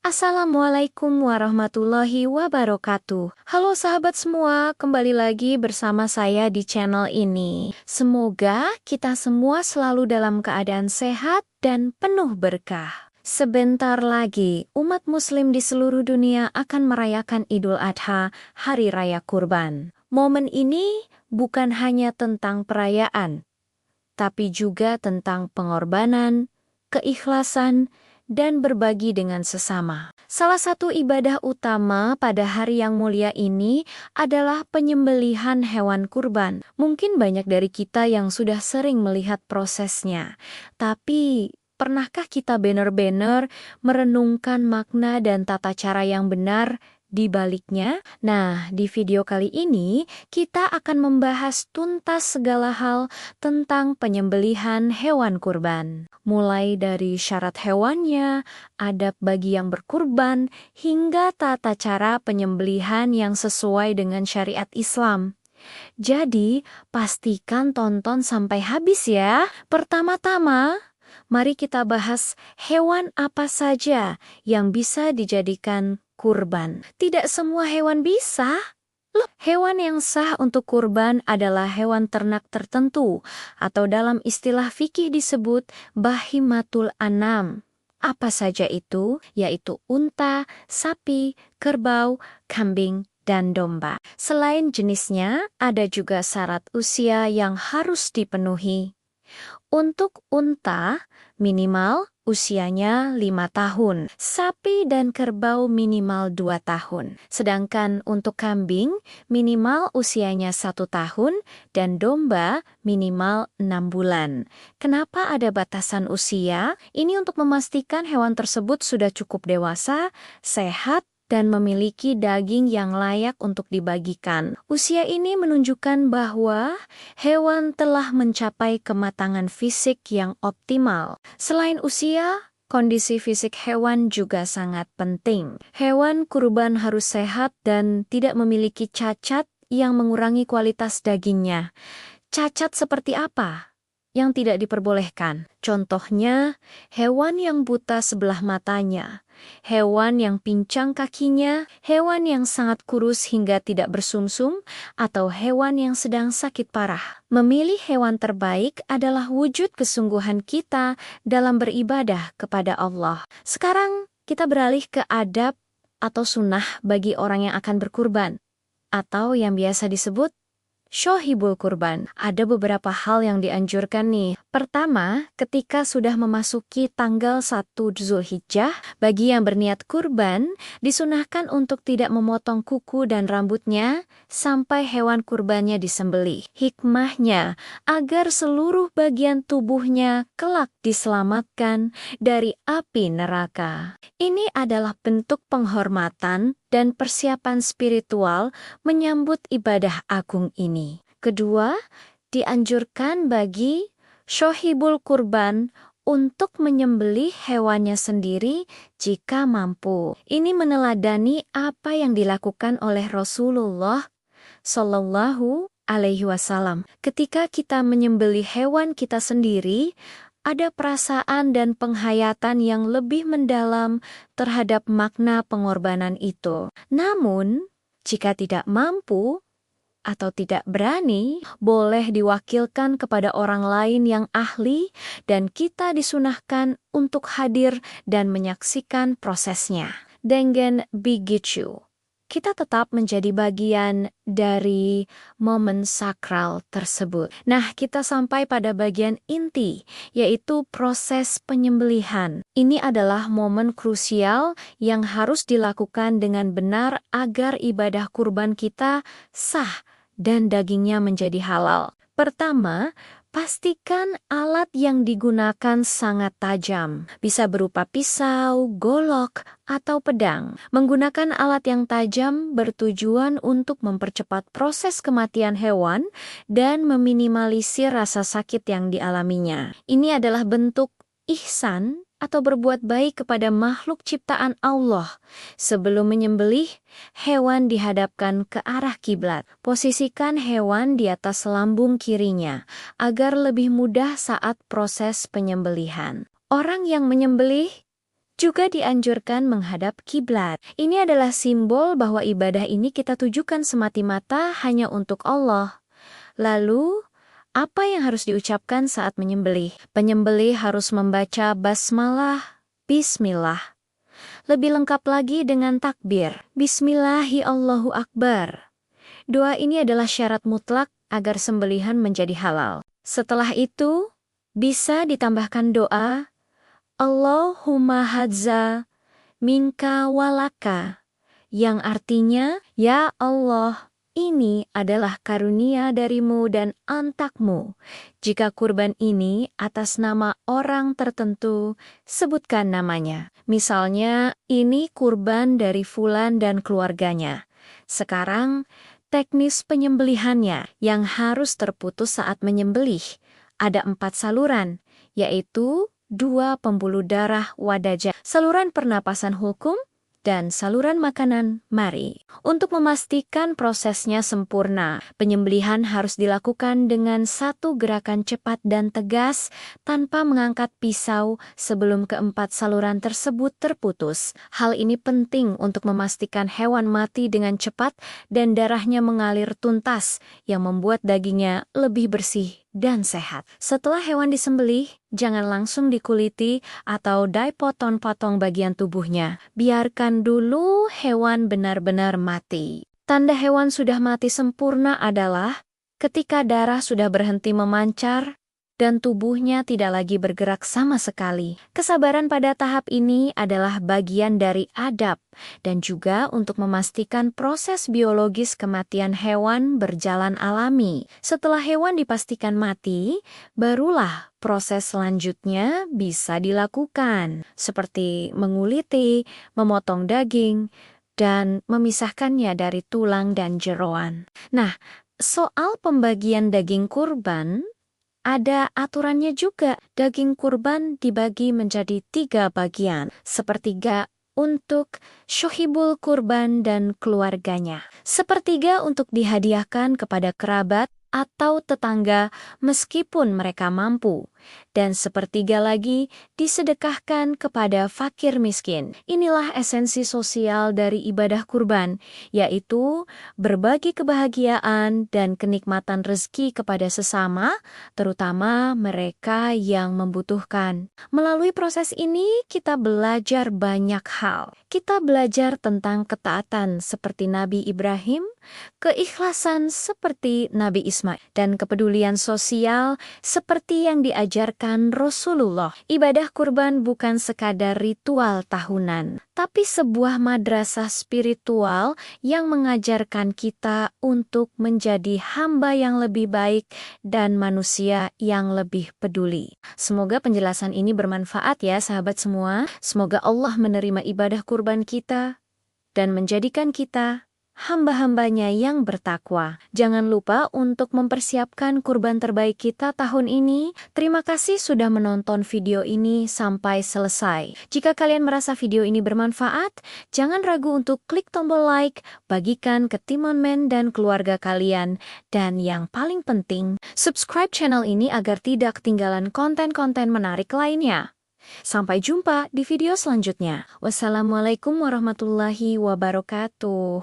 Assalamualaikum warahmatullahi wabarakatuh. Halo sahabat semua, kembali lagi bersama saya di channel ini. Semoga kita semua selalu dalam keadaan sehat dan penuh berkah. Sebentar lagi, umat muslim di seluruh dunia akan merayakan Idul Adha, Hari Raya Kurban. Momen ini bukan hanya tentang perayaan, tapi juga tentang pengorbanan, keikhlasan, dan berbagi dengan sesama. Salah satu ibadah utama pada hari yang mulia ini adalah penyembelihan hewan kurban. Mungkin banyak dari kita yang sudah sering melihat prosesnya, tapi pernahkah kita benar-benar merenungkan makna dan tata cara yang benar di baliknya? Nah, di video kali ini kita akan membahas tuntas segala hal tentang penyembelihan hewan kurban. Mulai dari syarat hewannya, adab bagi yang berkurban, hingga tata cara penyembelihan yang sesuai dengan syariat Islam. Jadi, pastikan tonton sampai habis ya. Pertama-tama, mari kita bahas hewan apa saja yang bisa dijadikan kurban. Tidak semua hewan bisa. Hewan yang sah untuk kurban adalah hewan ternak tertentu atau dalam istilah fikih disebut bahimatul anam. Apa saja itu? Yaitu unta, sapi, kerbau, kambing, dan domba. Selain jenisnya, ada juga syarat usia yang harus dipenuhi. Untuk unta, minimal usianya 5 tahun. Sapi dan kerbau minimal 2 tahun. Sedangkan untuk kambing, minimal usianya 1 tahun dan domba minimal 6 bulan. Kenapa ada batasan usia? Ini untuk memastikan hewan tersebut sudah cukup dewasa, sehat, dan memiliki daging yang layak untuk dibagikan. Usia ini menunjukkan bahwa hewan telah mencapai kematangan fisik yang optimal. Selain usia, kondisi fisik hewan juga sangat penting. Hewan kurban harus sehat dan tidak memiliki cacat yang mengurangi kualitas dagingnya. Cacat seperti apa yang tidak diperbolehkan? Contohnya, hewan yang buta sebelah matanya, hewan yang pincang kakinya, hewan yang sangat kurus hingga tidak bersumsum, atau hewan yang sedang sakit parah. Memilih hewan terbaik adalah wujud kesungguhan kita dalam beribadah kepada Allah. Sekarang kita beralih ke adab atau sunnah bagi orang yang akan berkurban, atau yang biasa disebut Shohibul kurban. Ada beberapa hal yang dianjurkan nih. Pertama, ketika sudah memasuki tanggal 1 Zulhijjah, bagi yang berniat kurban, disunahkan untuk tidak memotong kuku dan rambutnya sampai hewan kurbannya disembelih. Hikmahnya, agar seluruh bagian tubuhnya kelak diselamatkan dari api neraka. Ini adalah bentuk penghormatan dan persiapan spiritual menyambut ibadah agung ini. Kedua, dianjurkan bagi shohibul kurban untuk menyembelih hewannya sendiri jika mampu. Ini meneladani apa yang dilakukan oleh Rasulullah Shallallahu Alaihi Wasallam. Ketika kita menyembelih hewan kita sendiri, ada perasaan dan penghayatan yang lebih mendalam terhadap makna pengorbanan itu. Namun, jika tidak mampu atau tidak berani, boleh diwakilkan kepada orang lain yang ahli dan kita disunahkan untuk hadir dan menyaksikan prosesnya. Dengan begitu, kita tetap menjadi bagian dari momen sakral tersebut. Nah, kita sampai pada bagian inti, yaitu proses penyembelihan. Ini adalah momen krusial yang harus dilakukan dengan benar agar ibadah kurban kita sah dan dagingnya menjadi halal. Pertama, pastikan alat yang digunakan sangat tajam. Bisa berupa pisau, golok, atau pedang. Menggunakan alat yang tajam bertujuan untuk mempercepat proses kematian hewan dan meminimalisir rasa sakit yang dialaminya. Ini adalah bentuk ihsan atau berbuat baik kepada makhluk ciptaan Allah. Sebelum menyembelih, hewan dihadapkan ke arah kiblat. Posisikan hewan di atas lambung kirinya agar lebih mudah saat proses penyembelihan. Orang yang menyembelih Juga dianjurkan menghadap kiblat. Ini adalah simbol bahwa ibadah ini kita tujukan semata-mata hanya untuk Allah. Lalu, apa yang harus diucapkan saat menyembelih? Penyembelih harus membaca basmalah, bismillah. Lebih lengkap lagi dengan takbir, Bismillahi Allahu Akbar. Doa ini adalah syarat mutlak agar sembelihan menjadi halal. Setelah itu, bisa ditambahkan doa, Allahumma hadza minka walaka, yang artinya, Ya Allah, ini adalah karunia darimu dan antakmu. Jika kurban ini atas nama orang tertentu, sebutkan namanya. Misalnya, ini kurban dari Fulan dan keluarganya. Sekarang, teknis penyembelihannya yang harus terputus saat menyembelih. Ada 4 saluran, yaitu 2 pembuluh darah wadajah, saluran pernapasan hulkum, dan saluran makanan mari. Untuk memastikan prosesnya sempurna, penyembelihan harus dilakukan dengan satu gerakan cepat dan tegas tanpa mengangkat pisau sebelum keempat saluran tersebut terputus. Hal ini penting untuk memastikan hewan mati dengan cepat dan darahnya mengalir tuntas yang membuat dagingnya lebih bersih dan sehat. Setelah hewan disembelih, jangan langsung dikuliti atau dipotong-potong bagian tubuhnya. Biarkan dulu hewan benar-benar mati. Tanda hewan sudah mati sempurna adalah ketika darah sudah berhenti memancar dan tubuhnya tidak lagi bergerak sama sekali. Kesabaran pada tahap ini adalah bagian dari adab dan juga untuk memastikan proses biologis kematian hewan berjalan alami. Setelah hewan dipastikan mati, barulah proses selanjutnya bisa dilakukan, seperti menguliti, memotong daging, dan memisahkannya dari tulang dan jeroan. Nah, soal pembagian daging kurban, ada aturannya juga. Daging kurban dibagi menjadi 3 bagian, sepertiga untuk syuhibul kurban dan keluarganya, sepertiga untuk dihadiahkan kepada kerabat atau tetangga meskipun mereka mampu, dan sepertiga lagi disedekahkan kepada fakir miskin. Inilah esensi sosial dari ibadah kurban, yaitu berbagi kebahagiaan dan kenikmatan rezeki kepada sesama, terutama mereka yang membutuhkan. Melalui proses ini, kita belajar banyak hal. Kita belajar tentang ketaatan seperti Nabi Ibrahim, keikhlasan seperti Nabi Ismail, dan kepedulian sosial seperti yang diajarkan Rasulullah. Ibadah kurban bukan sekadar ritual tahunan, tapi sebuah madrasah spiritual yang mengajarkan kita untuk menjadi hamba yang lebih baik dan manusia yang lebih peduli. Semoga penjelasan ini bermanfaat ya sahabat semua. Semoga Allah menerima ibadah kurban kita dan menjadikan kita hamba-hambanya yang bertakwa. Jangan lupa untuk mempersiapkan kurban terbaik kita tahun ini. Terima kasih sudah menonton video ini sampai selesai. Jika kalian merasa video ini bermanfaat, jangan ragu untuk klik tombol like, bagikan ke teman-teman dan keluarga kalian, dan yang paling penting, subscribe channel ini agar tidak ketinggalan konten-konten menarik lainnya. Sampai jumpa di video selanjutnya. Wassalamualaikum warahmatullahi wabarakatuh.